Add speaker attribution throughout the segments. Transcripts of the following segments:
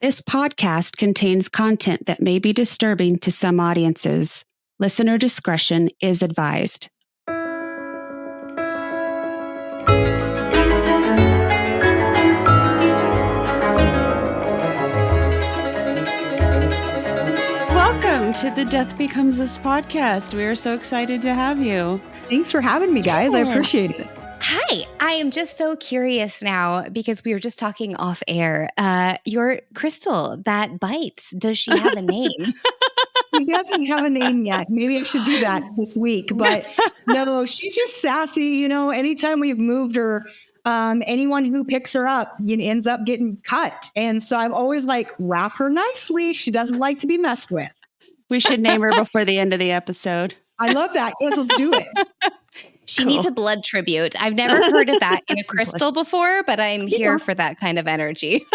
Speaker 1: This podcast contains content that may be disturbing to some audiences. Listener discretion is advised. Welcome to the Death Becomes Us podcast. We are so excited to have you.
Speaker 2: Thanks for having me, guys. I appreciate it.
Speaker 3: Hi, I am just so curious now because we were just talking off air. Your crystal that bites, does she have a name?
Speaker 2: She doesn't have a name yet. Maybe I should do that this week. But no, she's just sassy. You know, anytime we've moved her, anyone who picks her up ends up getting cut. And so I'm always like, wrap her nicely. She doesn't like to be messed with.
Speaker 1: We should name her before the end of the episode.
Speaker 2: I love that. Yes, let's do it.
Speaker 3: She needs a blood tribute. I've never heard of that in a crystal before, but I'm here for that kind of energy.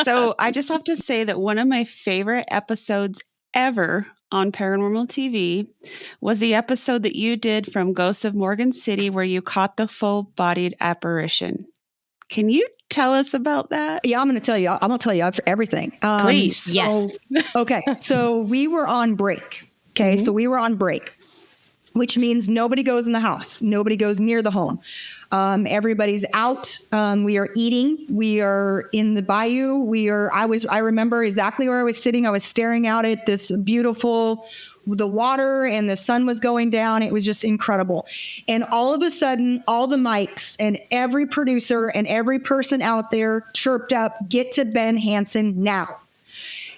Speaker 1: So I just have to say that one of my favorite episodes ever on Paranormal TV was the episode that you did from Ghosts of Morgan City where you caught the full-bodied apparition. Can you tell us about that?
Speaker 2: Yeah, I'm going to tell you. I'm going to tell you everything.
Speaker 1: Please.
Speaker 3: Yes.
Speaker 2: Okay. So we were on break. Okay. So we were on break, which means nobody goes in the house. Nobody goes near the home. Everybody's out. We are eating. We are in the bayou. I remember exactly where I was sitting. I was staring out at this beautiful, the water, and the sun was going down. It was just incredible. And all of a sudden, all the mics and every producer and every person out there chirped up, "Get to Ben Hansen now."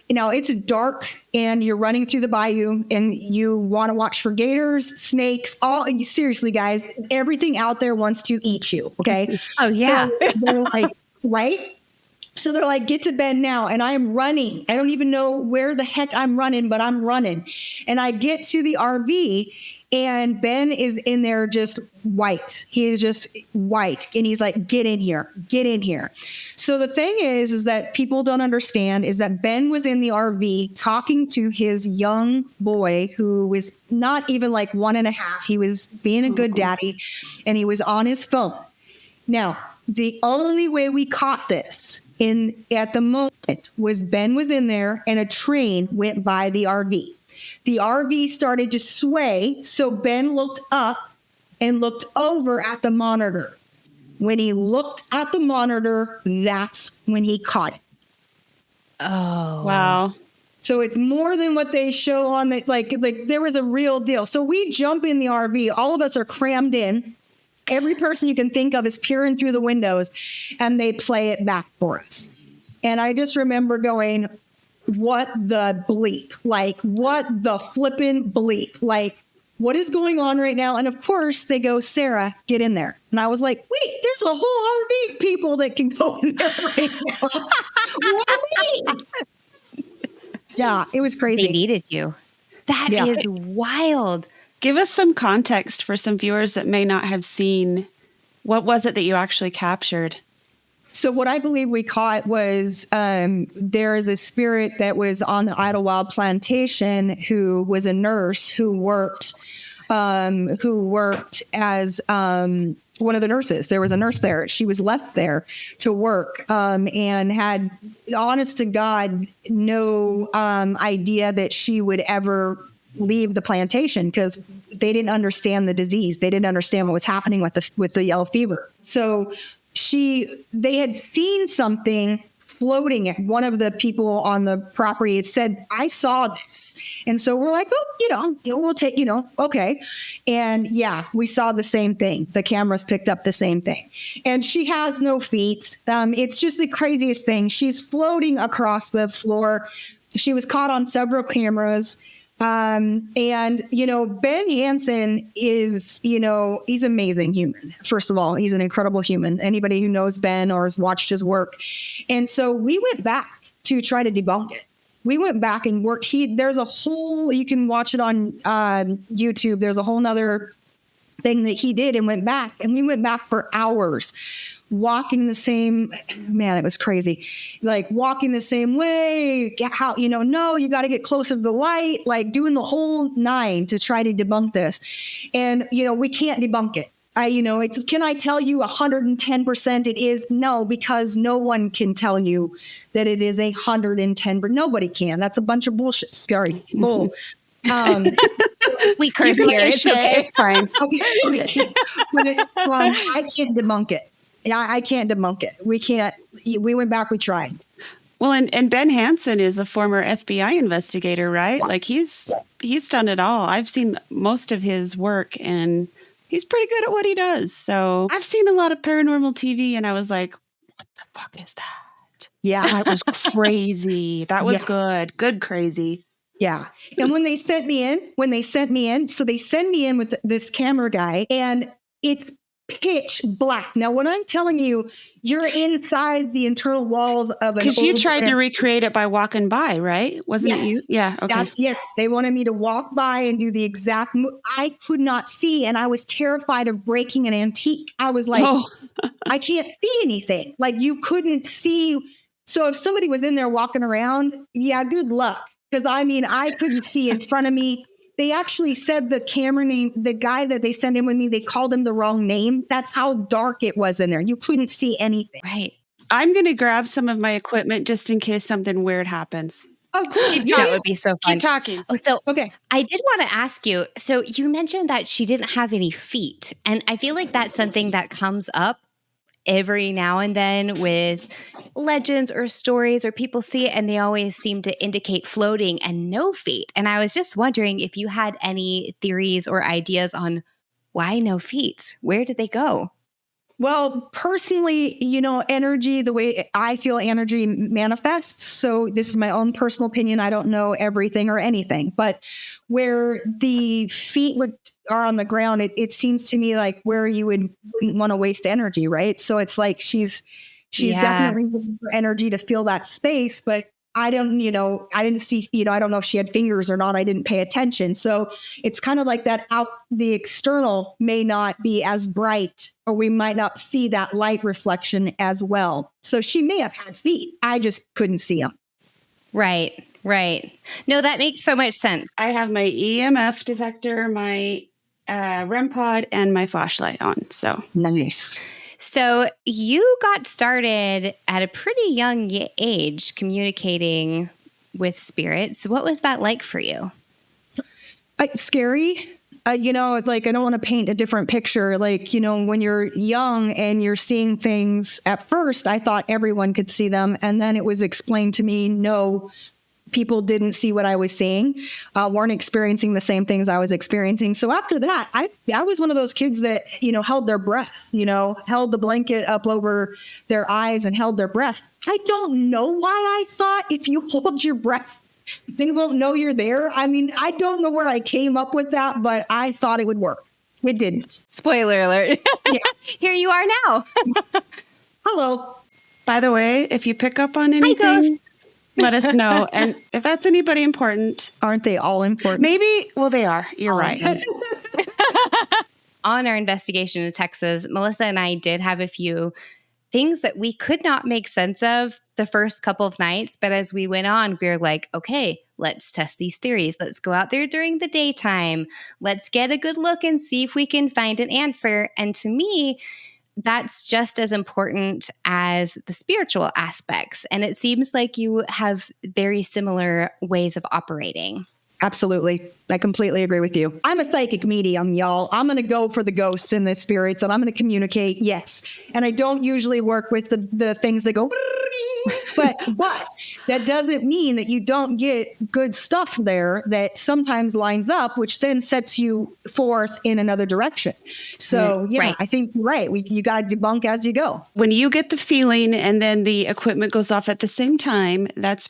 Speaker 2: You know, it's dark and you're running through the bayou and you want to watch for gators, snakes, seriously, guys, everything out there wants to eat you. Okay.
Speaker 3: Oh, yeah.
Speaker 2: So they're like, right. So they're like, "Get to Ben now." And I am running. I don't even know where the heck I'm running, but I'm running. And I get to the RV and Ben is in there just white. He is just white. And he's like, "Get in here, get in here." So the thing is that people don't understand is that Ben was in the RV talking to his young boy who was not even like 1.5. He was being a good daddy and he was on his phone. Now, the only way we caught this at the moment was Ben was in there and a train went by the RV. The RV started to sway, so Ben looked up and looked over at the monitor. When he looked at the monitor, that's when he caught it.
Speaker 3: Oh.
Speaker 1: Wow.
Speaker 2: So it's more than what they show on the, like there was a real deal. So we jump in the RV. All of us are crammed in. Every person you can think of is peering through the windows, and they play it back for us. And I just remember going, what the bleep? Like, what the flippin' bleep? Like, what is going on right now? And of course, they go, "Sarah, get in there." And I was like, wait, there's a whole RV of people that can go in there right now. What do you mean? Yeah, it was crazy.
Speaker 3: They needed you. That is wild.
Speaker 1: Give us some context for some viewers that may not have seen. What was it that you actually captured?
Speaker 2: So what I believe we caught was there is a spirit that was on the Idlewild plantation who was a nurse who worked as one of the nurses. There was a nurse there. She was left there to work and had, honest to God, no idea that she would ever leave the plantation because they didn't understand the disease. They didn't understand what was happening with the yellow fever. So they had seen something floating. One of the people on the property had said, "I saw this." And so we're like, "Oh, we'll take, okay." And yeah, we saw the same thing. The cameras picked up the same thing. And she has no feet. It's just the craziest thing. She's floating across the floor. She was caught on several cameras. And, Ben Hansen is, he's an amazing human. First of all, he's an incredible human. Anybody who knows Ben or has watched his work. And so we went back to try to debunk it. We went back and worked. There's a whole, you can watch it on YouTube. There's a whole nother thing that he did and went back. And we went back for hours. Walking the same, man, it was crazy. Like walking the same way, no, you got to get closer to the light, like doing the whole 9 to try to debunk this. And, we can't debunk it. Can I tell you 110% it is? No, because no one can tell you that it is 110, but nobody can. That's a bunch of bullshit. Scary bull.
Speaker 3: We curse here. It's okay.
Speaker 1: It's fine.
Speaker 2: Okay. I can't debunk it. Yeah, I can't debunk it. We can't. We went back. We tried.
Speaker 1: Well, and Ben Hansen is a former FBI investigator, right? Like he's done it all. I've seen most of his work, and he's pretty good at what he does. So I've seen a lot of paranormal TV, and I was like, what the fuck is that?
Speaker 2: Yeah.
Speaker 1: That was crazy. That was good. Good crazy.
Speaker 2: Yeah. And when they sent me in, so they send me in with this camera guy, and it's pitch black. Now, when I'm telling you, you're inside the internal walls of an
Speaker 1: because you tried to recreate it by walking by, right? Wasn't it you? Yeah. Okay.
Speaker 2: Yes. They wanted me to walk by and do the exact I could not see, and I was terrified of breaking an antique. I was like, I can't see anything. Like, you couldn't see. So if somebody was in there walking around, yeah, good luck. Because I couldn't see in front of me. They actually said the camera name, the guy that they sent in with me, they called him the wrong name. That's how dark it was in there. You couldn't see anything.
Speaker 3: Right.
Speaker 1: I'm going to grab some of my equipment just in case something weird happens.
Speaker 2: Oh, cool.
Speaker 3: That would be so fun.
Speaker 1: Keep talking.
Speaker 3: Oh, so
Speaker 2: okay.
Speaker 3: I did want to ask you, so you mentioned that she didn't have any feet. And I feel like that's something that comes up every now and then with legends or stories, or people see it and they always seem to indicate floating and no feet. And I was just wondering if you had any theories or ideas on why no feet? Where did they go?
Speaker 2: Well, personally, energy, the way I feel energy manifests. So this is my own personal opinion. I don't know everything or anything, but where the feet are on the ground, it seems to me like where you wouldn't want to waste energy, right? So it's like she's definitely using her energy to fill that space, but I didn't see feet. I don't know if she had fingers or not. I didn't pay attention. So it's kind of like that the external may not be as bright, or we might not see that light reflection as well. So she may have had feet. I just couldn't see them.
Speaker 3: Right. No, that makes so much sense.
Speaker 1: I have my EMF detector, my REM pod, and my flashlight on. So
Speaker 2: nice.
Speaker 3: So you got started at a pretty young age communicating with spirits. What was that like for you?
Speaker 2: Scary. Like, I don't want to paint a different picture. Like, when you're young and you're seeing things, at first I thought everyone could see them. And then it was explained to me, no, people didn't see what I was seeing, weren't experiencing the same things I was experiencing. So after that, I was one of those kids that, held their breath, held the blanket up over their eyes and held their breath. I don't know why I thought if you hold your breath, they won't know you're there. I mean, I don't know where I came up with that, but I thought it would work. It didn't.
Speaker 3: Spoiler alert.
Speaker 2: Yeah.
Speaker 3: Here you are now.
Speaker 2: Hello.
Speaker 1: By the way, if you pick up on anything, let us know. And if that's anybody important.
Speaker 2: Aren't they all important?
Speaker 1: Maybe. Well, they are. You're right.
Speaker 3: On our investigation in Texas, Melissa and I did have a few things that we could not make sense of the first couple of nights. But as we went on, we were like, okay, let's test these theories. Let's go out there during the daytime. Let's get a good look and see if we can find an answer. And to me, that's just as important as the spiritual aspects. And it seems like you have very similar ways of operating.
Speaker 2: Absolutely. I completely agree with you. I'm a psychic medium, y'all. I'm going to go for the ghosts and the spirits, and I'm going to communicate. Yes. And I don't usually work with the things that go, but that doesn't mean that you don't get good stuff there that sometimes lines up, which then sets you forth in another direction. So
Speaker 3: right.
Speaker 2: I think you're right. You got to debunk as you go.
Speaker 1: When you get the feeling and then the equipment goes off at the same time, that's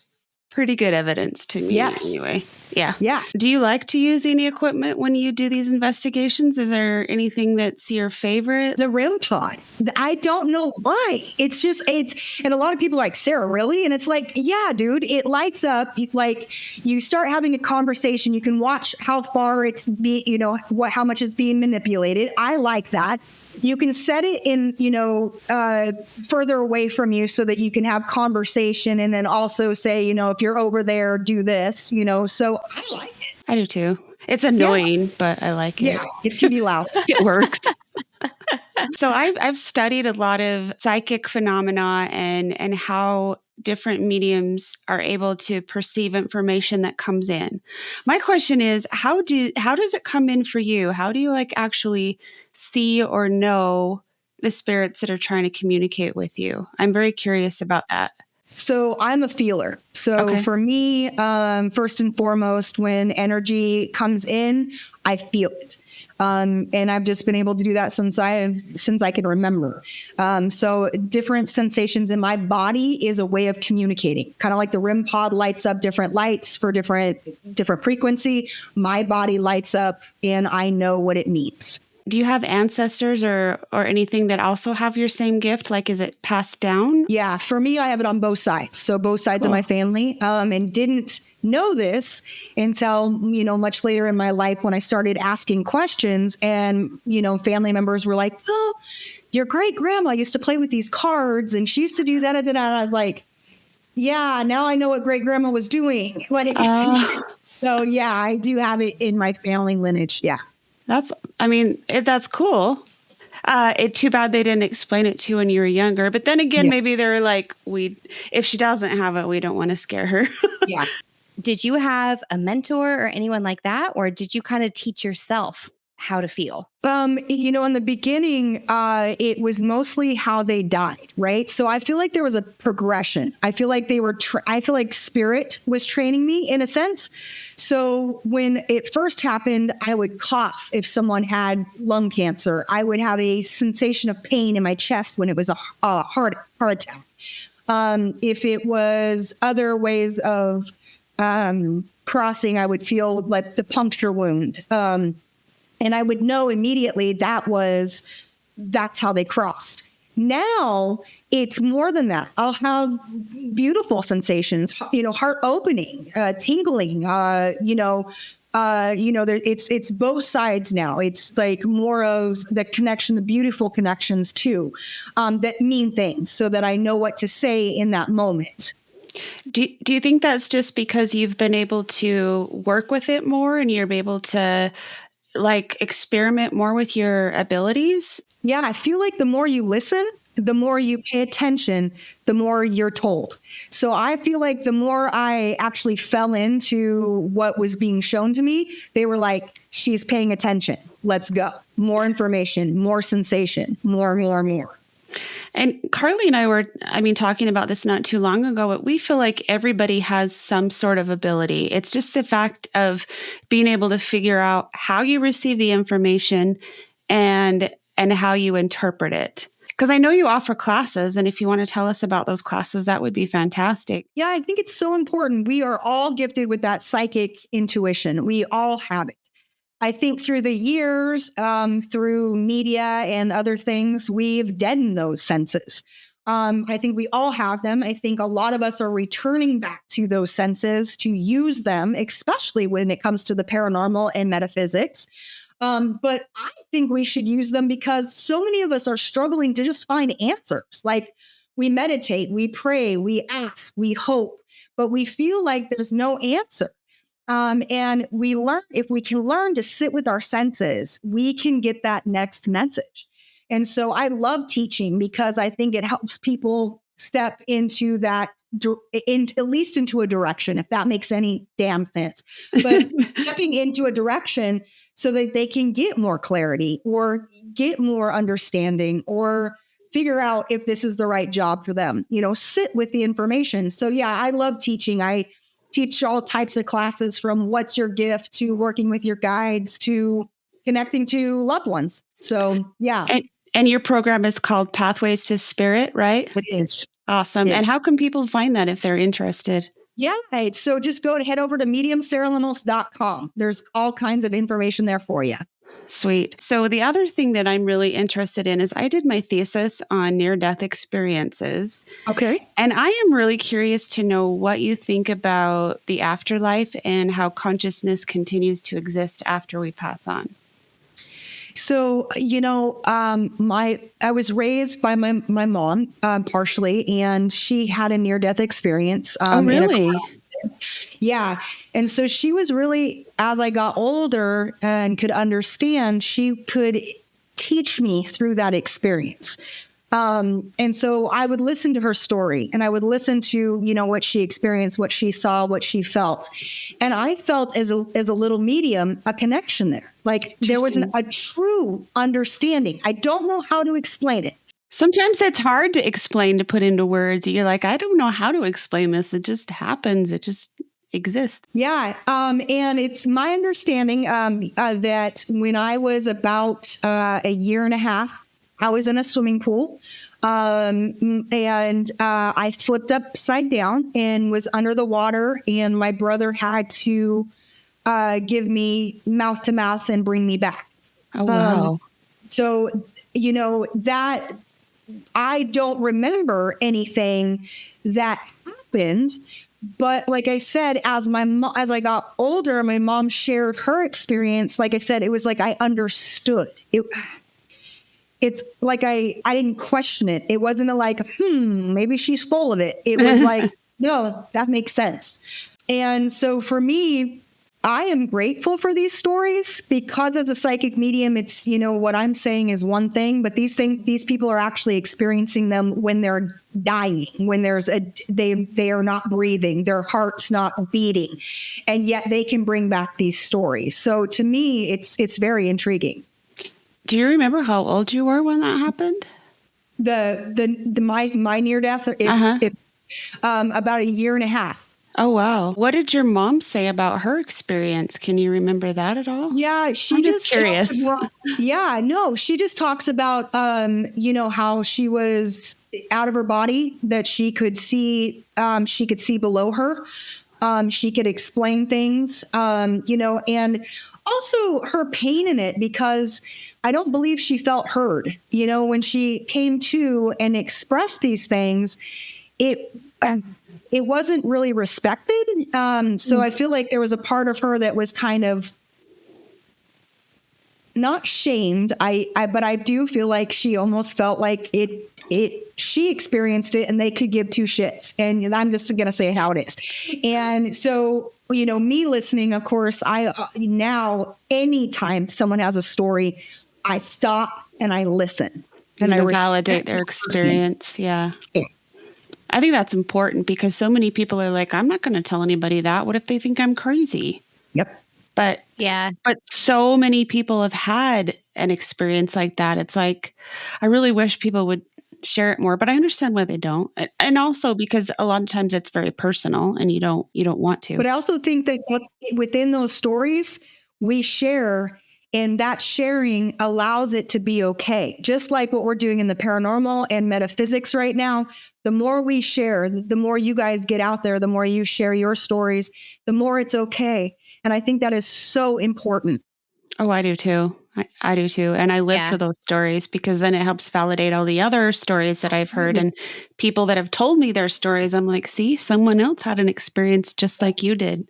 Speaker 1: pretty good evidence to me.
Speaker 2: Yes.
Speaker 1: Anyway. Yeah.
Speaker 2: Yeah.
Speaker 1: Do you like to use any equipment when you do these investigations? Is there anything that's your favorite?
Speaker 2: The REM pod. I don't know why. It's and a lot of people are like, Sarah, really? And it's like, yeah, dude, it lights up. It's like you start having a conversation. You can watch how far how much is being manipulated. I like that. You can set it in, further away from you so that you can have conversation, and then also say, if you're over there, do this, so I like it.
Speaker 1: I do too. It's annoying, but I like it.
Speaker 2: Yeah, it can be loud.
Speaker 1: It works. So I've studied a lot of psychic phenomena and how different mediums are able to perceive information that comes in. My question is, how does it come in for you? How do you like actually see or know the spirits that are trying to communicate with you? I'm very curious about that.
Speaker 2: So I'm a feeler. So
Speaker 1: Okay.
Speaker 2: for me, first and foremost, when energy comes in, I feel it. And I've just been able to do that since I can remember. So different sensations in my body is a way of communicating. Kind of like the REM pod lights up different lights for different frequency. My body lights up, and I know what it means.
Speaker 1: Do you have ancestors or anything that also have your same gift? Like, is it passed down?
Speaker 2: Yeah, for me, I have it on both sides. So both sides of my family, and didn't know this until, much later in my life when I started asking questions, and, family members were like, oh, your great grandma used to play with these cards and she used to do that. And I was like, yeah, now I know what great grandma was doing. So yeah, I do have it in my family lineage. Yeah.
Speaker 1: That's cool. It's too bad they didn't explain it to you when you were younger. But then again, maybe they're like, if she doesn't have it, we don't want to scare her.
Speaker 2: Yeah.
Speaker 3: Did you have a mentor or anyone like that? Or did you kind of teach yourself how to feel?
Speaker 2: In the beginning, it was mostly how they died, right? So I feel like there was a progression. I feel like I feel like spirit was training me in a sense. So when it first happened, I would cough if someone had lung cancer. I would have a sensation of pain in my chest when it was a heart attack. If it was other ways of crossing, I would feel like the puncture wound. And I would know immediately that's how they crossed. Now it's more than that. I'll have beautiful sensations, heart opening, tingling, it's both sides now. It's like more of the connection, the beautiful connections too, that mean things so that I know what to say in that moment.
Speaker 1: Do you think that's just because you've been able to work with it more and you're able to like experiment more with your abilities?
Speaker 2: Yeah, I feel like the more you listen, the more you pay attention, the more you're told. So I feel like the more I actually fell into what was being shown to me, they were like, she's paying attention. Let's go. More information, more sensation, more.
Speaker 1: And Carly and I were, talking about this not too long ago, but we feel like everybody has some sort of ability. It's just the fact of being able to figure out how you receive the information and how you interpret it. Because I know you offer classes, and if you want to tell us about those classes, that would be fantastic.
Speaker 2: Yeah, I think it's so important. We are all gifted with that psychic intuition. We all have it. I think through the years, through media and other things, we've deadened those senses. I think we all have them. I think a lot of us are returning back to those senses to use them, especially when it comes to the paranormal and metaphysics. But I think we should use them because so many of us are struggling to just find answers. Like we meditate, we pray, we ask, we hope, but we feel like there's no answer. And we learn, if we can learn to sit with our senses, we can get that next message. And so I love teaching because I think it helps people step into that, at least into a direction, if that makes any damn sense, but stepping into a direction so that they can get more clarity or get more understanding or figure out if this is the right job for them, sit with the information. So yeah, I love teaching. I teach all types of classes from what's your gift to working with your guides to connecting to loved ones. So, yeah.
Speaker 1: And your program is called Pathways to Spirit, right?
Speaker 2: It is.
Speaker 1: Awesome.
Speaker 2: Yeah.
Speaker 1: And how can people find that if they're interested?
Speaker 2: Yeah. So just head over to mediumsarahlemos.com. There's all kinds of information there for you.
Speaker 1: Sweet. So the other thing that I'm really interested in is I did my thesis on near-death experiences.
Speaker 2: Okay.
Speaker 1: And I am really curious to know what you think about the afterlife and how consciousness continues to exist after we pass on.
Speaker 2: So, I was raised by my mom, partially, and she had a near-death experience.
Speaker 1: Oh, really?
Speaker 2: Yeah. And so she was really, as I got older and could understand, she could teach me through that experience. And so I would listen to her story, and I would listen to, what she experienced, what she saw, what she felt. And I felt as a little medium, a connection there. Like there was a true understanding. I don't know how to explain it.
Speaker 1: Sometimes it's hard to explain, to put into words. You're like, I don't know how to explain this. It just happens. It just exists.
Speaker 2: Yeah. And it's my understanding that when I was about a year and a half, I was in a swimming pool, and I flipped upside down and was under the water, and my brother had to give me mouth to mouth and bring me back.
Speaker 1: Oh, wow.
Speaker 2: So, that I don't remember anything that happened. But like I said, as I got older, my mom shared her experience. Like I said, it was like I understood it. It's like I didn't question it. It wasn't maybe she's full of it. It was like, no, that makes sense. And so for me, I am grateful for these stories because as a psychic medium, it's, what I'm saying is one thing, but these people are actually experiencing them when they're dying, when they are not breathing, their heart's not beating, and yet they can bring back these stories. So to me, it's very intriguing.
Speaker 1: Do you remember how old you were when that happened?
Speaker 2: My near death, about a year and a half.
Speaker 1: Oh, wow. What did your mom say about her experience? Can you remember that at all?
Speaker 2: Yeah,
Speaker 1: I'm just curious.
Speaker 2: She just talks about, how she was out of her body, that she could see below her. She could explain things, and also her pain in it, because I don't believe she felt heard. When she came to and expressed these things, it wasn't really respected. So I feel like there was a part of her that was kind of not shamed. But I do feel like she almost felt like she experienced it and they could give two shits. And I'm just going to say how it is. And so, me listening, of course, now anytime someone has a story, I stop and I listen and I
Speaker 1: validate their experience. Yeah. I think that's important because so many people are like, I'm not going to tell anybody that. What if they think I'm crazy?
Speaker 2: Yep.
Speaker 1: But so many people have had an experience like that. It's like, I really wish people would share it more, but I understand why they don't. And also because a lot of times it's very personal and you don't want to.
Speaker 2: But I also think that within those stories we share, and that sharing allows it to be okay. Just like what we're doing in the paranormal and metaphysics right now, the more we share, the more you guys get out there, the more you share your stories, the more it's okay. And I think that is so important.
Speaker 1: Oh, I do too. I do too. And I live for those stories because then it helps validate all the other stories that I've heard and people that have told me their stories. I'm like, see, someone else had an experience just like you did.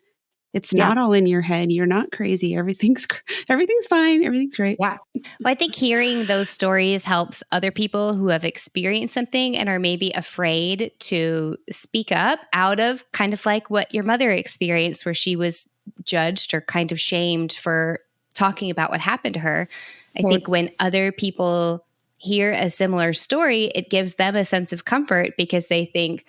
Speaker 1: It's not all in your head. You're not crazy. Everything's fine. Everything's great.
Speaker 3: Yeah. Well, I think hearing those stories helps other people who have experienced something and are maybe afraid to speak up out of kind of like what your mother experienced, where she was judged or kind of shamed for talking about what happened to her. I think when other people hear a similar story, it gives them a sense of comfort because they think,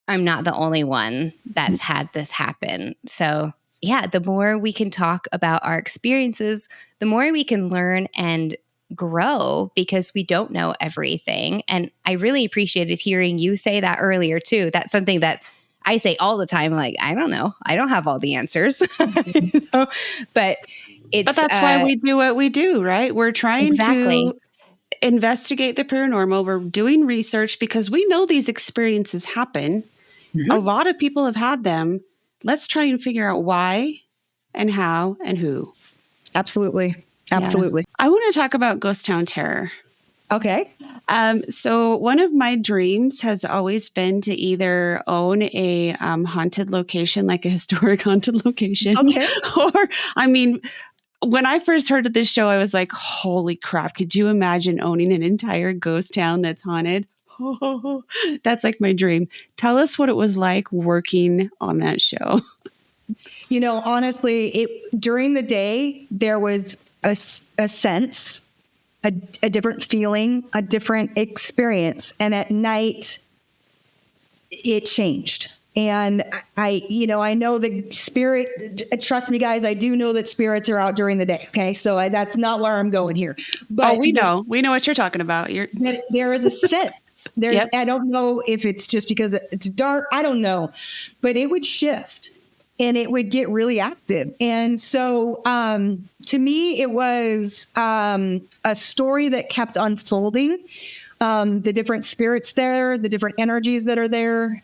Speaker 3: I'm not the only one that's had this happen. So yeah, the more we can talk about our experiences, the more we can learn and grow because we don't know everything. And I really appreciated hearing you say that earlier too. That's something that I say all the time, like, I don't know. I don't have all the answers. But
Speaker 1: that's why we do what we do, right? We're trying to investigate the paranormal. We're doing research because we know these experiences happen. Mm-hmm. A lot of people have had them. Let's try and figure out why and how and who.
Speaker 2: Absolutely.
Speaker 1: Yeah. I want to talk about Ghost Town Terror.
Speaker 2: Okay.
Speaker 1: So one of my dreams has always been to either own a haunted location, like a historic haunted location.
Speaker 2: Okay.
Speaker 1: Or, I mean, when I first heard of this show, I was like, holy crap. Could you imagine owning an entire ghost town that's haunted? Oh, that's like my dream. Tell us what it was like working on that show.
Speaker 2: Honestly, during the day, there was a sense a different feeling, a different experience. And at night, it changed. And I know the spirit, trust me, guys, I do know that spirits are out during the day. Okay. So that's not where I'm going here. But
Speaker 1: we know what you're talking about.
Speaker 2: There is a sense.
Speaker 1: Yep.
Speaker 2: I don't know if it's just because it's dark. I don't know, but it would shift and it would get really active. And so, to me, it was, a story that kept unfolding, the different spirits there, the different energies that are there.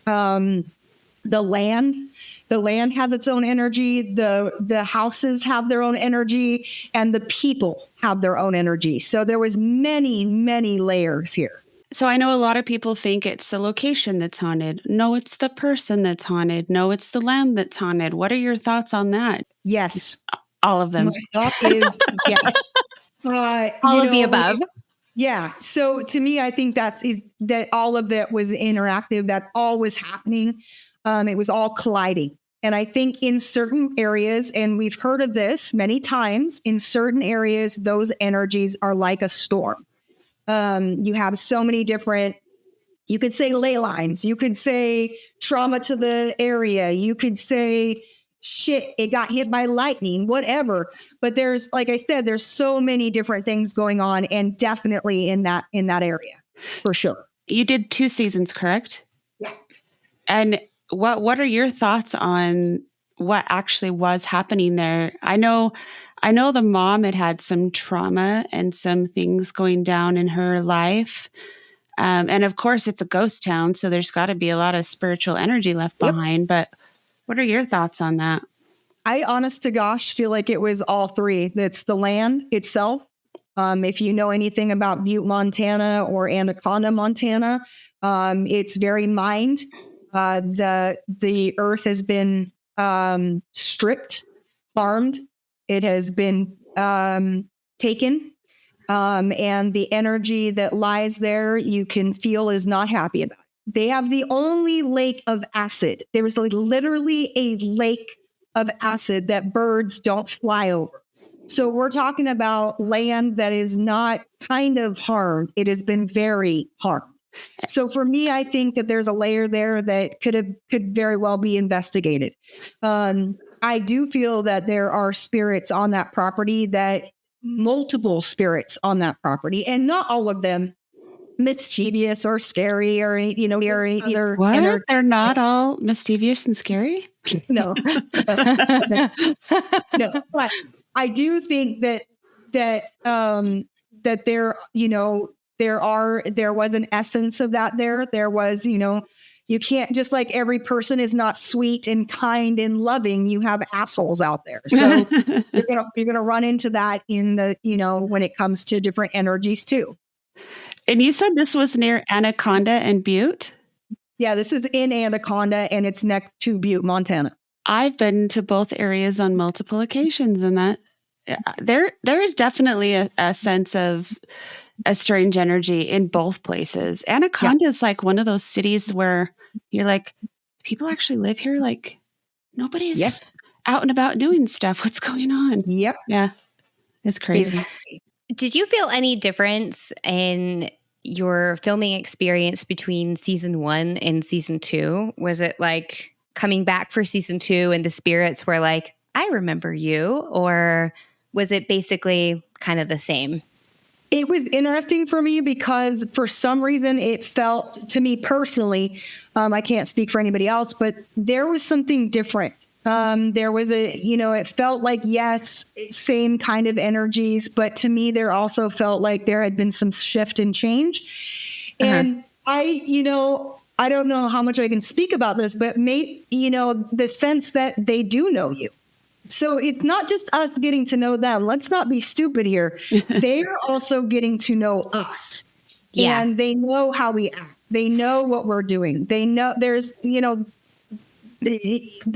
Speaker 2: The land has its own energy. The houses have their own energy, and the people have their own energy. So there was many, many layers here.
Speaker 1: So I know a lot of people think it's the location that's haunted. No, it's the person that's haunted. No, it's the land that's haunted. What are your thoughts on that?
Speaker 2: Yes.
Speaker 1: All of them.
Speaker 2: My thought is yes.
Speaker 3: All of the above.
Speaker 2: Yeah. So to me, I think that all of that was interactive. That all was happening. It was all colliding. And I think in certain areas, and we've heard of this many times, in certain areas, those energies are like a storm. You have so many different, you could say ley lines, you could say trauma to the area, you could say, shit, it got hit by lightning, whatever. But there's, like I said, there's so many different things going on, and definitely in that area, for sure.
Speaker 1: You did 2 seasons, correct?
Speaker 2: Yeah.
Speaker 1: And what are your thoughts on what actually was happening there? I know the mom had some trauma and some things going down in her life. And of course it's a ghost town, so there's got to be a lot of spiritual energy left behind. But what are your thoughts on that?
Speaker 2: I, honest to gosh, feel like it was all three. That's the land itself. If you know anything about Butte, Montana or Anaconda, Montana, it's very mined. The earth has been stripped, farmed. It has been taken. And the energy that lies there, you can feel is not happy about it. They have the only lake of acid. There is literally a lake of acid that birds don't fly over. So we're talking about land that is not kind of harmed. It has been very harmed. So for me, I think that there's a layer there that could very well be investigated. I do feel that there are spirits on that property, multiple spirits on that property, and not all of them mischievous or scary or either.
Speaker 1: What? They're not all mischievous and scary?
Speaker 2: No. No. But I do think that there, there was an essence of that there. There was, you can't, just like every person is not sweet and kind and loving, you have assholes out there. So you're gonna run into that in the, when it comes to different energies too.
Speaker 1: And you said this was near Anaconda and Butte?
Speaker 2: Yeah, this is in Anaconda, and it's next to Butte, Montana.
Speaker 1: I've been to both areas on multiple occasions, and that there is definitely a sense of a strange energy in both places. Anaconda is like one of those cities where you're like, people actually live here? Like, nobody's out and about doing stuff. What's going on?
Speaker 2: Yep.
Speaker 1: Yeah. It's crazy.
Speaker 3: Did you feel any difference in your filming experience between season 1 and season 2? Was it like coming back for season 2 and the spirits were like, I remember you? Or was it basically kind of the same?
Speaker 2: It was interesting for me because for some reason it felt to me personally, I can't speak for anybody else, but there was something different. There was it felt like, yes, same kind of energies, but to me, there also felt like there had been some shift and change. And I don't know how much I can speak about this, but the sense that they do know you. So it's not just us getting to know them. Let's not be stupid here. They're also getting to know us. Yeah. And they know how we act. They know what we're doing. They know they're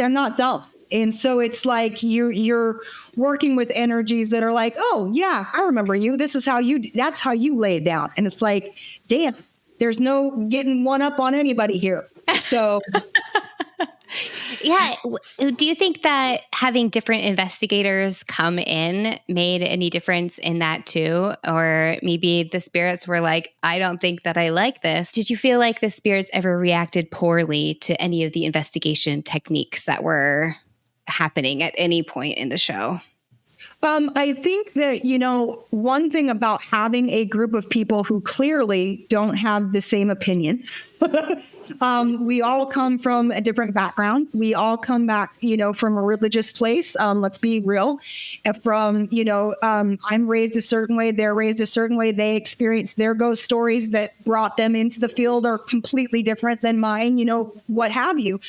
Speaker 2: not dumb. And so it's like you're working with energies that are like, oh yeah, I remember you. That's how you lay it down. And it's like, damn, there's no getting one up on anybody here. So
Speaker 3: Yeah. Do you think that having different investigators come in made any difference in that too? Or maybe the spirits were like, I don't think that I like this. Did you feel like the spirits ever reacted poorly to any of the investigation techniques that were happening at any point in the show?
Speaker 2: I think that, one thing about having a group of people who clearly don't have the same opinion, we all come from a different background. We all come back, from a religious place. Let's be real. From, I'm raised a certain way, they're raised a certain way. They experience their ghost stories that brought them into the field are completely different than mine, what have you.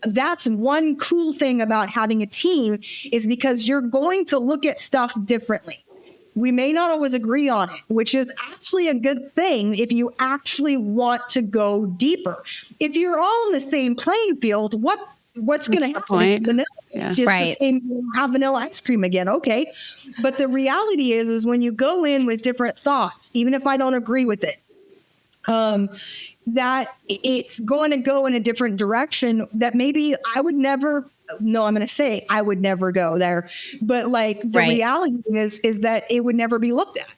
Speaker 2: That's one cool thing about having a team is because you're going to look at stuff differently. We may not always agree on it, which is actually a good thing if you actually want to go deeper. If you're all in the same playing field, what's going to happen? Vanilla.
Speaker 1: Yeah.
Speaker 2: It's just the same, have vanilla ice cream again. Okay. But the reality is when you go in with different thoughts, even if I don't agree with it, that it's going to go in a different direction that maybe I would never go there. But like the reality is that it would never be looked at.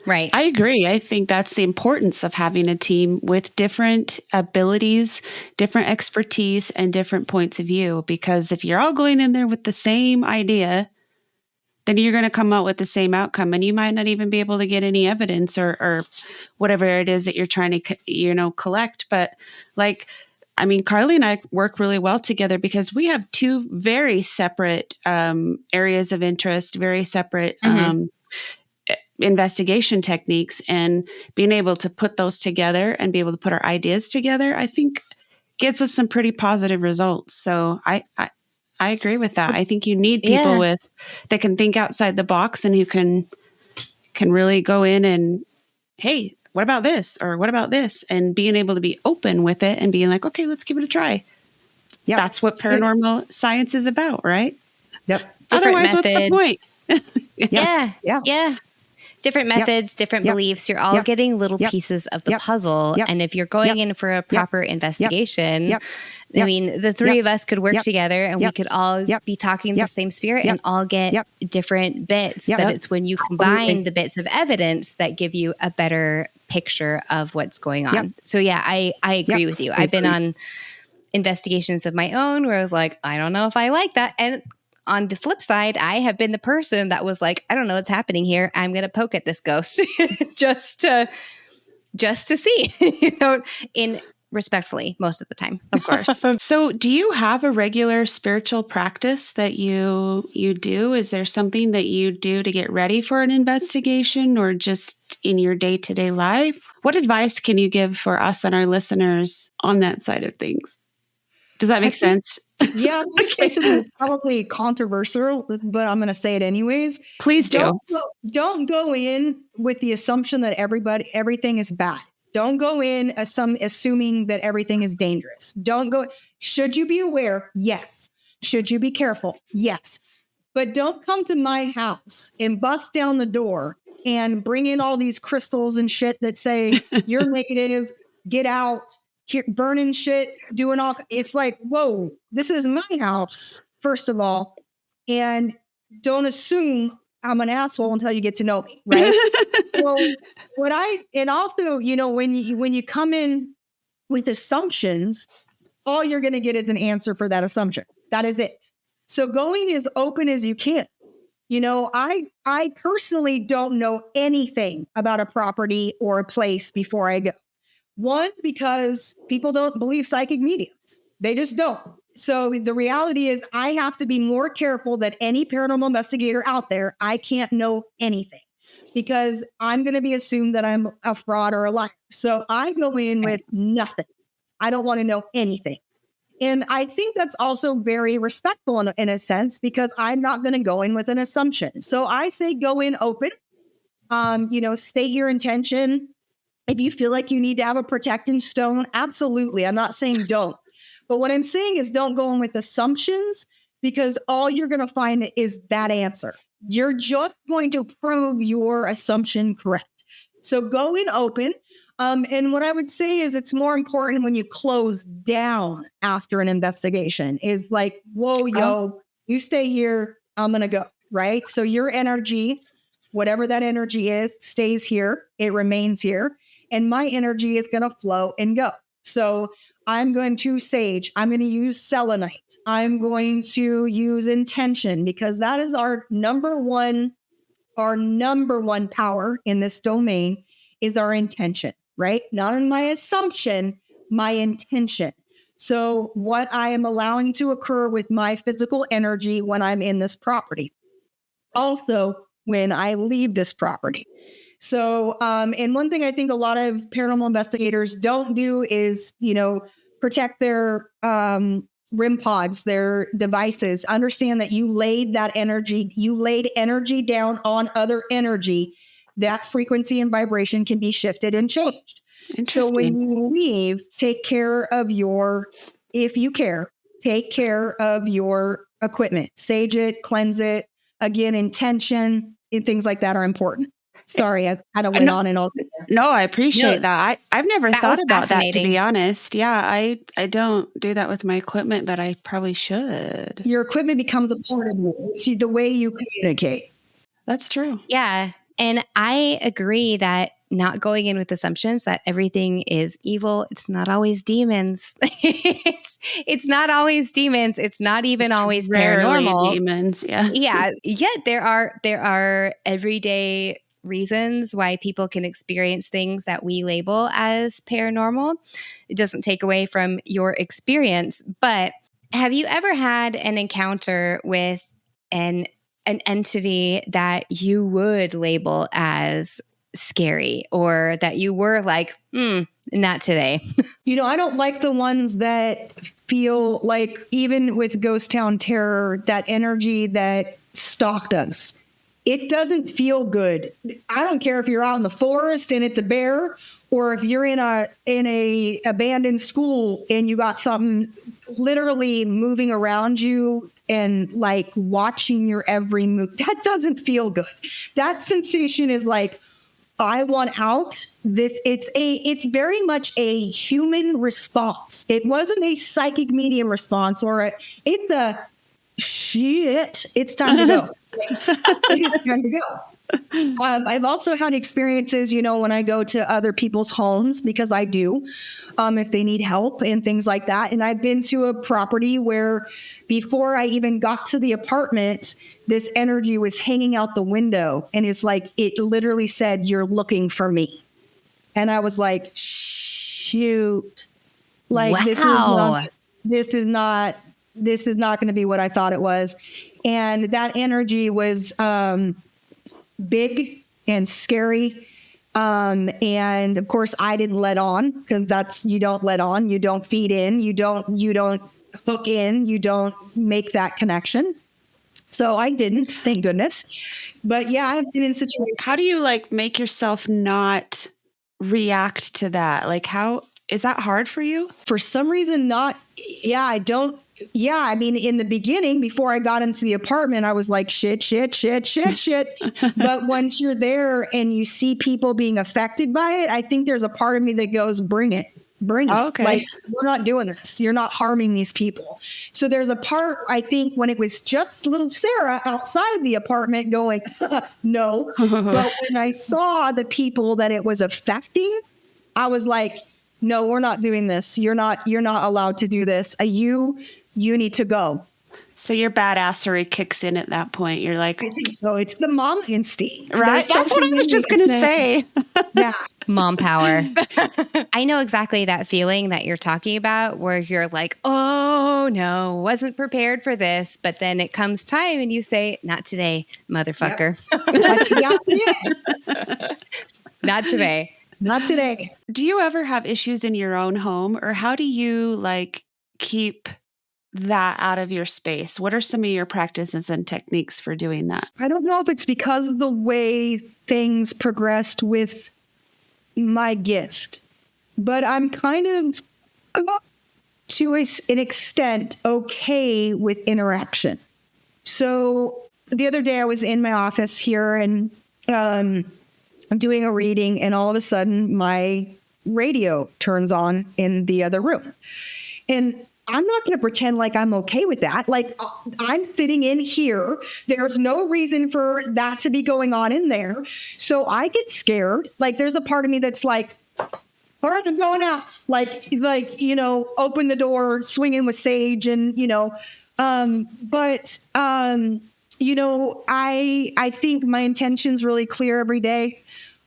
Speaker 3: Right.
Speaker 1: I agree. I think that's the importance of having a team with different abilities, different expertise, and different points of view. Because if you're all going in there with the same idea, then you're going to come out with the same outcome, and you might not even be able to get any evidence or whatever it is that you're trying to, collect. But Carly and I work really well together because we have two very separate areas of interest, very separate investigation techniques, and being able to put those together and be able to put our ideas together, I think gets us some pretty positive results. So I agree with that. I think you need people that can think outside the box and who can really go in and, hey, what about this? Or what about this? And being able to be open with it and being like, okay, let's give it a try. Yep. That's what paranormal science is about, right?
Speaker 2: Yep.
Speaker 1: Otherwise, what's the point?
Speaker 3: Yeah. Different methods, different beliefs. You're all getting little pieces of the puzzle. And if you're going in for a proper investigation, I mean, the three of us could work together and we could all be talking the same spirit and all get different bits. But it's when you combine the bits of evidence that give you a better picture of what's going on. So yeah, I agree with you. I've been on investigations of my own where I was like, I don't know if I like that. And on the flip side, I have been the person that was like, I don't know what's happening here. I'm going to poke at this ghost just to see, in respectfully most of the time.
Speaker 1: Of course. So do you have a regular spiritual practice that you do? Is there something that you do to get ready for an investigation or just in your day-to-day life? What advice can you give for us and our listeners on that side of things? Does that make sense?
Speaker 2: Yeah, I'm going to say something that's probably controversial, but I'm going to say it anyways.
Speaker 1: Please do.
Speaker 2: Don't go in with the assumption that everything is bad. Don't go in assuming that everything is dangerous. Don't go. Should you be aware? Yes. Should you be careful? Yes. But don't come to my house and bust down the door and bring in all these crystals and shit that say you're negative, get out. Burning shit, doing all. It's like, whoa, this is my house, first of all. And don't assume I'm an asshole until you get to know me, right? Well, and also, when you come in with assumptions, all you're going to get is an answer for that assumption. That is it. So going as open as you can. I personally don't know anything about a property or a place before I go. One, because people don't believe psychic mediums. They just don't. So the reality is I have to be more careful than any paranormal investigator out there. I can't know anything because I'm going to be assumed that I'm a fraud or a liar. So I go in with nothing. I don't want to know anything. And I think that's also very respectful in a sense because I'm not going to go in with an assumption. So I say go in open, state your intention. If you feel like you need to have a protecting stone, absolutely. I'm not saying don't. But what I'm saying is don't go in with assumptions because all you're going to find is that answer. You're just going to prove your assumption correct. So go in open. And what I would say is it's more important when you close down after an investigation is like, whoa, yo, you stay here. I'm going to go. Right. So your energy, whatever that energy is, stays here. It remains here. And my energy is going to flow and go. So I'm going to sage. I'm going to use selenite. I'm going to use intention because that is our number one power in this domain is our intention, right? Not in my assumption, my intention. So what I am allowing to occur with my physical energy when I'm in this property. Also, when I leave this property. So, and one thing I think a lot of paranormal investigators don't do is, protect their REM pods, their devices. Understand that you laid energy down on other energy. That frequency and vibration can be shifted and changed. So when you leave, take care of if you care, take care of your equipment, sage it, cleanse it. Again, intention and things like that are important. Sorry, I kind of went on and on.
Speaker 1: No, I appreciate that. I've never thought about that, to be honest. Yeah, I don't do that with my equipment, but I probably should.
Speaker 2: Your equipment becomes a part of you. It's the way you communicate.
Speaker 1: That's true.
Speaker 3: Yeah. And I agree that not going in with assumptions that everything is evil. It's not always demons. it's not always demons. It's not even always paranormal.
Speaker 1: Demons. Yeah.
Speaker 3: Yeah. Yet there are everyday reasons why people can experience things that we label as paranormal. It doesn't take away from your experience. But have you ever had an encounter with an entity that you would label as scary or that you were like, not today?
Speaker 2: I don't like the ones that feel like, even with Ghost Town Terror, that energy that stalked us. It doesn't feel good. I don't care if you're out in the forest and it's a bear, or if you're in a abandoned school and you got something literally moving around you and like watching your every move. That doesn't feel good. That sensation is like, I want out. It's very much a human response. It wasn't a psychic medium response it's a shit. It's time to go. It is time to go. I've also had experiences, when I go to other people's homes, because I do, if they need help and things like that. And I've been to a property where before I even got to the apartment, this energy was hanging out the window, and it's like, it literally said, "You're looking for me." And I was like, shoot, like,
Speaker 3: wow.
Speaker 2: this is not going to be what I thought it was. And that energy was big and scary. And of course I didn't let on, because you don't let on, you don't feed in, you don't hook in, you don't make that connection. So I didn't, thank goodness. But yeah, I've been in situations.
Speaker 1: How do you make yourself not react to that? Like, how is that hard for you?
Speaker 2: For some reason, not. Yeah, I don't. Yeah, I mean, in the beginning, before I got into the apartment, I was like, shit. But once you're there and you see people being affected by it, I think there's a part of me that goes, bring it.
Speaker 1: Oh, okay.
Speaker 2: Like, we're not doing this. You're not harming these people. So there's a part, I think, when it was just little Sarah outside the apartment going, no. But when I saw the people that it was affecting, I was like, no, we're not doing this. You're not allowed to do this. You need to go.
Speaker 1: So your badassery kicks in at that point. You're like,
Speaker 2: I think so. It's the mom instinct.
Speaker 1: Right? That's what I was just going to say.
Speaker 3: Yeah. Mom power. I know exactly that feeling that you're talking about, where you're like, oh no, wasn't prepared for this. But then it comes time and you say, not today, motherfucker.
Speaker 2: Yep.
Speaker 3: Not today.
Speaker 2: Not today.
Speaker 1: Do you ever have issues in your own home, or how do you keep that out of your space? What are some of your practices and techniques for doing that?
Speaker 2: I don't know if it's because of the way things progressed with my gift, but I'm kind of, to an extent, okay with interaction. So the other day I was in my office here, and I'm doing a reading, and all of a sudden my radio turns on in the other room. And I'm not going to pretend like I'm okay with that. Like, I'm sitting in here. There's no reason for that to be going on in there. So I get scared. Like, there's a part of me that's like, all right, I'm going out. Like, open the door, swing in with sage and, I think my intention's really clear every day.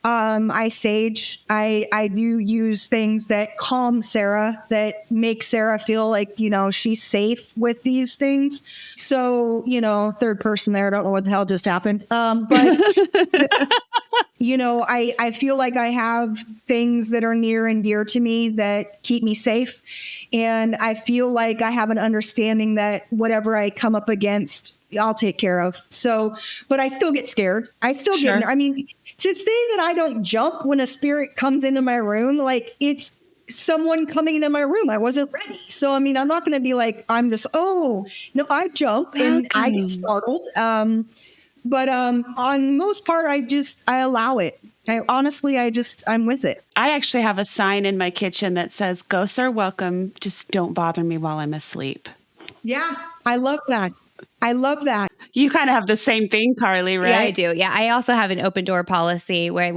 Speaker 2: I sage. I do use things that calm Sarah, that make Sarah feel like, she's safe with these things. So, third person there, I don't know what the hell just happened. But, I feel like I have things that are near and dear to me that keep me safe. And I feel like I have an understanding that whatever I come up against, I'll take care of. So, but I still get scared. I still
Speaker 1: Sure.
Speaker 2: to say that I don't jump when a spirit comes into my room, like it's someone coming into my room. I wasn't ready. So, I'm not going to be like, I jump and I get startled. But on most part, I allow it. I'm with it.
Speaker 1: I actually have a sign in my kitchen that says, "Ghosts are welcome. Just don't bother me while I'm asleep."
Speaker 2: Yeah, I love that.
Speaker 1: You kind of have the same thing, Carly, right?
Speaker 3: Yeah, I do. Yeah, I also have an open door policy where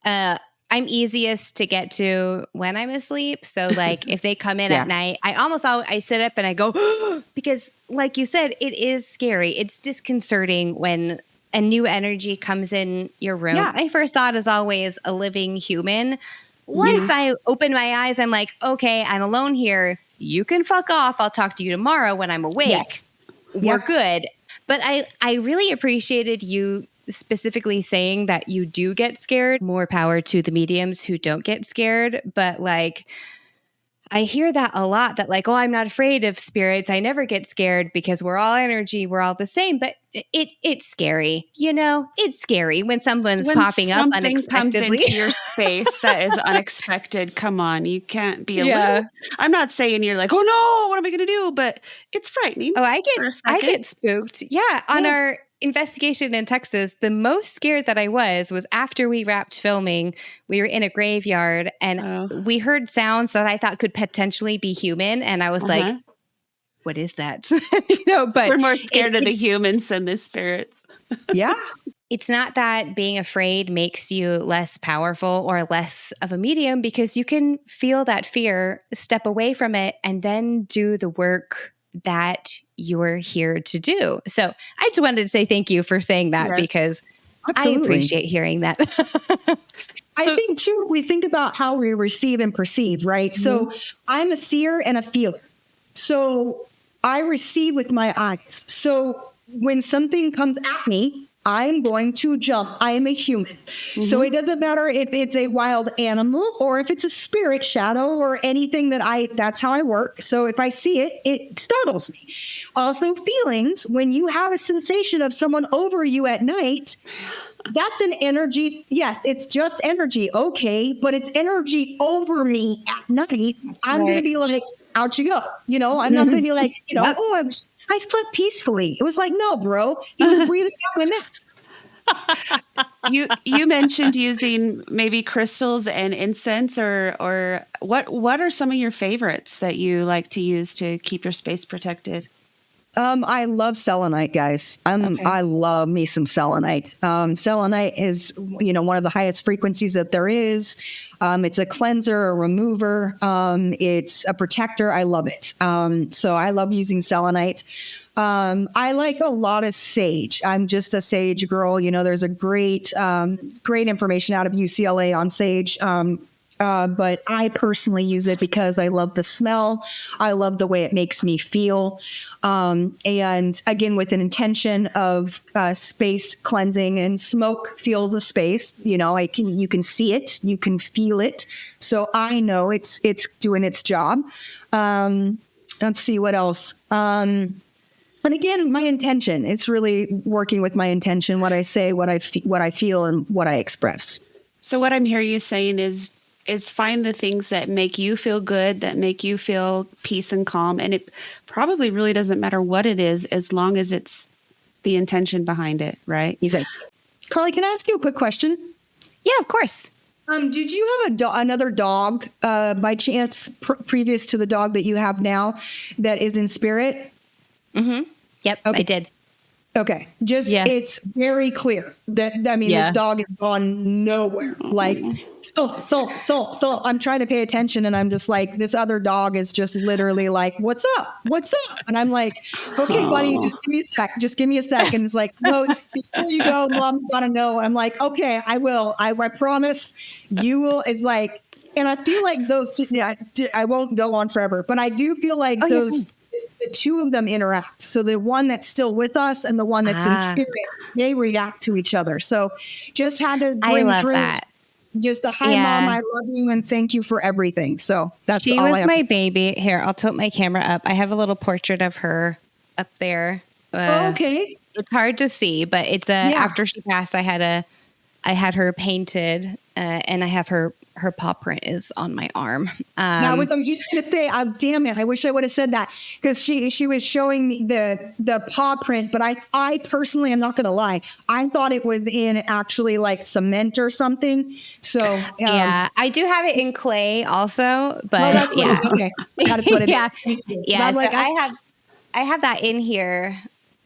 Speaker 3: I'm easiest to get to when I'm asleep. So if they come in at night, I sit up and I go, because like you said, it is scary. It's disconcerting when a new energy comes in your room.
Speaker 2: Yeah.
Speaker 3: My first thought is always a living human. Once I open my eyes, I'm like, okay, I'm alone here. You can fuck off. I'll talk to you tomorrow when I'm awake.
Speaker 2: Yes.
Speaker 3: We're good. But I really appreciated you specifically saying that you do get scared. More power to the mediums who don't get scared. But I hear that a lot, that I'm not afraid of spirits. I never get scared because we're all energy. We're all the same. But it's scary. It's scary when someone's popping up unexpectedly.
Speaker 1: Comes into your space that is unexpected. Come on, you can't be a little. I'm not saying you're like, oh no, what am I going to do? But it's frightening.
Speaker 3: Oh, I get spooked. Yeah, on our investigation in Texas, the most scared that I was after we wrapped filming. We were in a graveyard and we heard sounds that I thought could potentially be human, and I was like, what is that? But
Speaker 1: we're more scared of the humans than the spirits.
Speaker 2: Yeah.
Speaker 3: It's not that being afraid makes you less powerful or less of a medium, because you can feel that fear, step away from it, and then do the work that you're here to do. So I just wanted to say thank you for saying that, because
Speaker 2: Absolutely.
Speaker 3: I appreciate hearing that.
Speaker 2: I think too, we think about how we receive and perceive, right? So I'm a seer and a feeler. So I receive with my eyes. So when something comes at me, I'm going to jump. I am a human. So it doesn't matter if it's a wild animal or if it's a spirit, shadow, or anything that's how I work. So if I see it, it startles me. Also, feelings, when you have a sensation of someone over you at night, that's an energy. Yes, it's just energy. Okay. But it's energy over me at night. I'm going to be like, out you go. I'm not going to be like, I slept peacefully. It was like, no, bro. He was breathing out my neck.
Speaker 1: You mentioned using maybe crystals and incense, or what are some of your favorites that you like to use to keep your space protected?
Speaker 2: I love selenite, guys. I love me some selenite. Selenite is, one of the highest frequencies that there is. It's a cleanser, a remover. It's a protector. I love it. So I love using selenite. I like a lot of sage. I'm just a sage girl. There's a great information out of UCLA on sage. But I personally use it because I love the smell. I love the way it makes me feel. And again, with an intention of space cleansing, and smoke fills the space. You can see it, you can feel it. So I know it's doing its job. Let's see what else. And again, my intention. It's really working with my intention, what I say, what I feel, and what I express.
Speaker 1: So what I'm hearing you saying is find the things that make you feel good, that make you feel peace and calm. And it probably really doesn't matter what it is, as long as it's the intention behind it, right?
Speaker 2: Exactly. Carly, can I ask you a quick question?
Speaker 3: Yeah, of course.
Speaker 2: Did you have another dog by chance previous to the dog that you have now that is in spirit?
Speaker 3: Mm-hmm. Yep,
Speaker 2: Okay.
Speaker 3: I did.
Speaker 2: Okay. It's very clear that, this dog has gone nowhere. Like, so I'm trying to pay attention and I'm just like, this other dog is just literally like, what's up? What's up? And I'm like, okay, buddy, just give me a sec. Just give me a sec. And it's like, no, before you go, mom's gotta know. I'm like, okay, I will. I promise you will. It's like, and I feel like those, I won't go on forever, but I do feel like the two of them interact. So the one that's still with us and the one that's in spirit, they react to each other. So just had to bring through that. Just a hi, Mom, I love you and thank you for everything. So that's
Speaker 3: she
Speaker 2: all
Speaker 3: was my baby. Here, I'll tilt my camera up. I have a little portrait of her up there.
Speaker 2: Okay.
Speaker 3: It's hard to see, but it's after she passed, I had her painted, and I have her paw print is on my arm.
Speaker 2: I was just going to say, damn it, I wish I would have said that, because she was showing me the paw print, but I personally, I'm not going to lie, I thought it was in actually like cement or something. So
Speaker 3: I do have it in clay also, but
Speaker 2: that's what it is. Okay, that's what it is.
Speaker 3: Yeah. So I have that in here.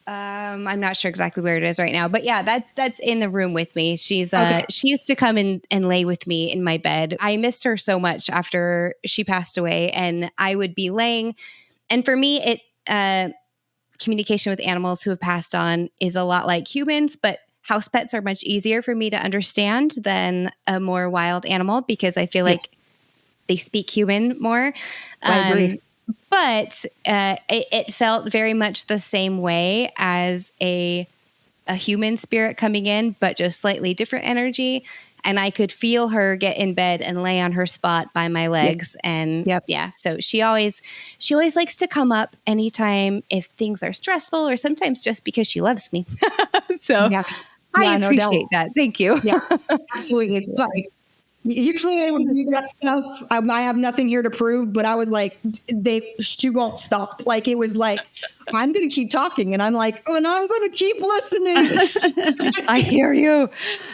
Speaker 3: I'm not sure exactly where it is right now, but yeah, that's in the room with me. She's she used to come and lay with me in my bed. I missed her so much after she passed away, and I would be laying. And for me, communication with animals who have passed on is a lot like humans, but house pets are much easier for me to understand than a more wild animal, because I feel like they speak human more.
Speaker 2: I agree.
Speaker 3: But it felt very much the same way as a human spirit coming in, but just slightly different energy. And I could feel her get in bed and lay on her spot by my legs. And so she always likes to come up anytime if things are stressful, or sometimes just because she loves me. So I appreciate that. Thank you.
Speaker 2: Yeah, absolutely. It's like, usually I would do that stuff. I have nothing here to prove, but I was like, she won't stop. Like, it was like, I'm going to keep talking. And I'm like, oh, and I'm going to keep listening.
Speaker 3: I hear you.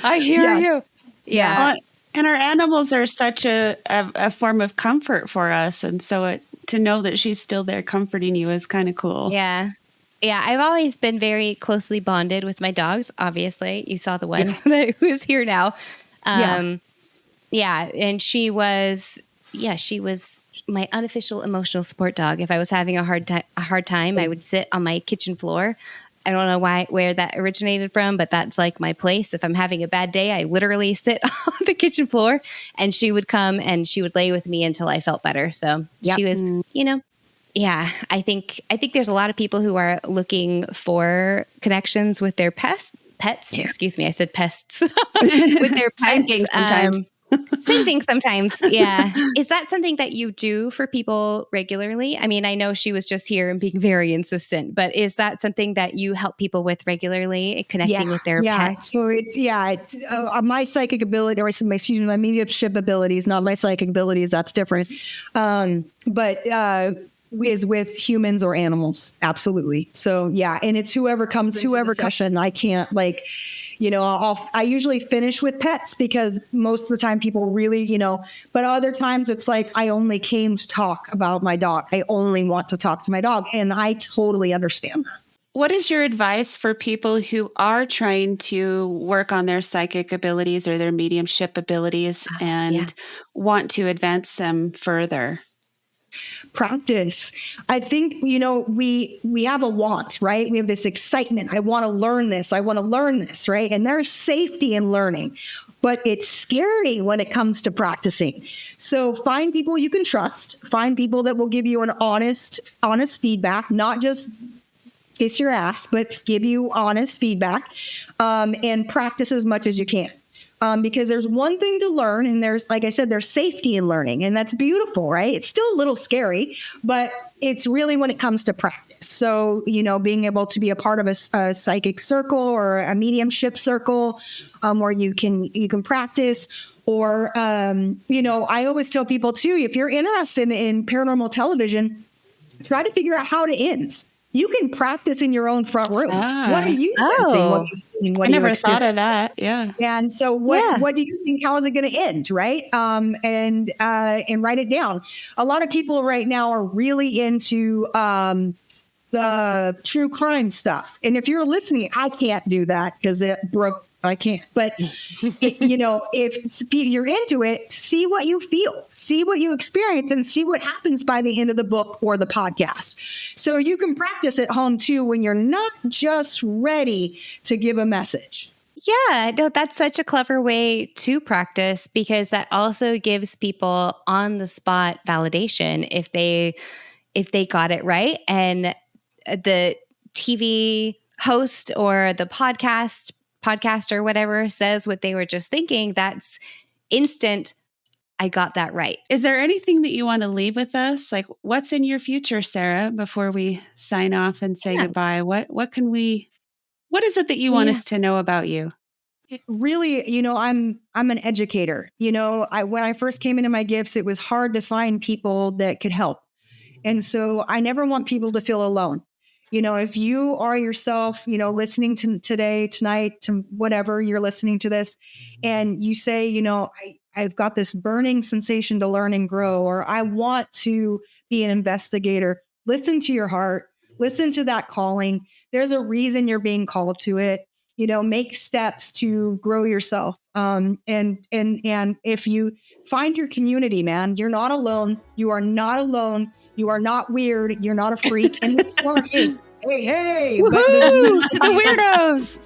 Speaker 3: You. Yeah.
Speaker 1: Well, and our animals are such a form of comfort for us. And so to know that she's still there comforting you is kind of cool.
Speaker 3: Yeah. Yeah, I've always been very closely bonded with my dogs. Obviously, you saw the one who is here now. Yeah, and she was my unofficial emotional support dog. If I was having a hard time, I would sit on my kitchen floor. I don't know where that originated from, but that's like my place. If I'm having a bad day, I literally sit on the kitchen floor, and she would come and she would lay with me until I felt better. So she was, I think there's a lot of people who are looking for connections with their pets. Yeah. Excuse me, I said pests. With their pets. Same thing sometimes. Yeah. Is that something that you do for people regularly? I mean, I know she was just here and being very insistent, but is that something that you help people with regularly, connecting with their pets?
Speaker 2: So it's my psychic ability, or my mediumship abilities, not my psychic abilities. That's different. But is with humans or animals. Absolutely. So and it's whoever comes into the session. I can't I usually finish with pets, because most of the time people really, but other times it's like, I only came to talk about my dog. I only want to talk to my dog. And I totally understand that.
Speaker 1: What is your advice for people who are trying to work on their psychic abilities or their mediumship abilities and want to advance them further?
Speaker 2: Practice. I think, we have a want, right? We have this excitement. I want to learn this. Right? And there's safety in learning, but it's scary when it comes to practicing. So find people you can trust, find people that will give you an honest feedback, not just kiss your ass, but give you honest feedback, and practice as much as you can. Because there's one thing to learn, and there's, like I said, there's safety in learning, and that's beautiful, right? It's still a little scary, but it's really when it comes to practice. So, being able to be a part of a psychic circle or a mediumship circle, where you can practice, or, I always tell people too, if you're interested in paranormal television, try to figure out how it ends. You can practice in your own front room. What are you sensing? What are you feeling? What
Speaker 1: I
Speaker 2: are you
Speaker 1: never thought of
Speaker 2: experiencing?
Speaker 1: that. Yeah.
Speaker 2: And so what do you think? How is it going to end? Right. And write it down. A lot of people right now are really into the true crime stuff. And if you're listening, I can't do that because it broke. I can't. But, if you're into it, see what you feel, see what you experience, and see what happens by the end of the book or the podcast. So you can practice at home, too, when you're not just ready to give a message.
Speaker 3: Yeah, no, that's such a clever way to practice, because that also gives people on the spot validation if they got it right. And the TV host or the podcast or whatever says what they were just thinking, that's instant. I got that right.
Speaker 1: Is there anything that you want to leave with us? Like, what's in your future, Sarah, before we sign off and say goodbye? What is it that you want us to know about you?
Speaker 2: Really, I'm an educator. When I first came into my gifts, it was hard to find people that could help. And so I never want people to feel alone. If you are yourself, listening to tonight, to whatever you're listening to this, and you say, I've got this burning sensation to learn and grow, or I want to be an investigator, listen to your heart, listen to that calling. There's a reason you're being called to it. Make steps to grow yourself. And if you find your community, man, you're not alone. You are not alone. You are not weird. You're not a freak. And hey,
Speaker 1: the weirdos.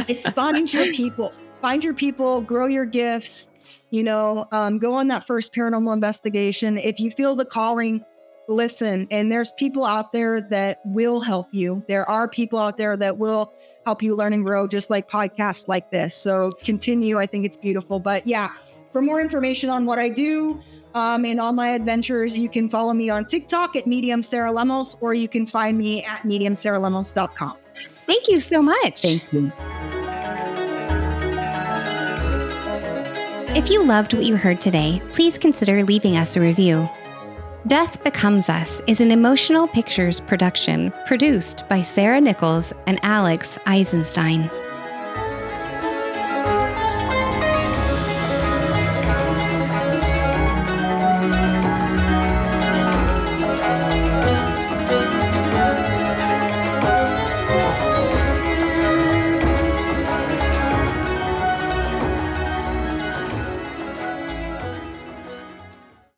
Speaker 2: It's find your people. Find your people. Grow your gifts. Go on that first paranormal investigation. If you feel the calling, listen. And there's people out there that will help you. There are people out there that will help you learn and grow, just like podcasts like this. So continue. I think it's beautiful. But yeah, for more information on what I do, and all my adventures, you can follow me on TikTok at Medium Sarah Lemos, or you can find me at mediumsarahlemos.com.
Speaker 3: Thank you so much.
Speaker 2: Thank you.
Speaker 3: If you loved what you heard today, please consider leaving us a review. Death Becomes Us is an Emotional Pictures production produced by Sarah Nichols and Alex Eisenstein.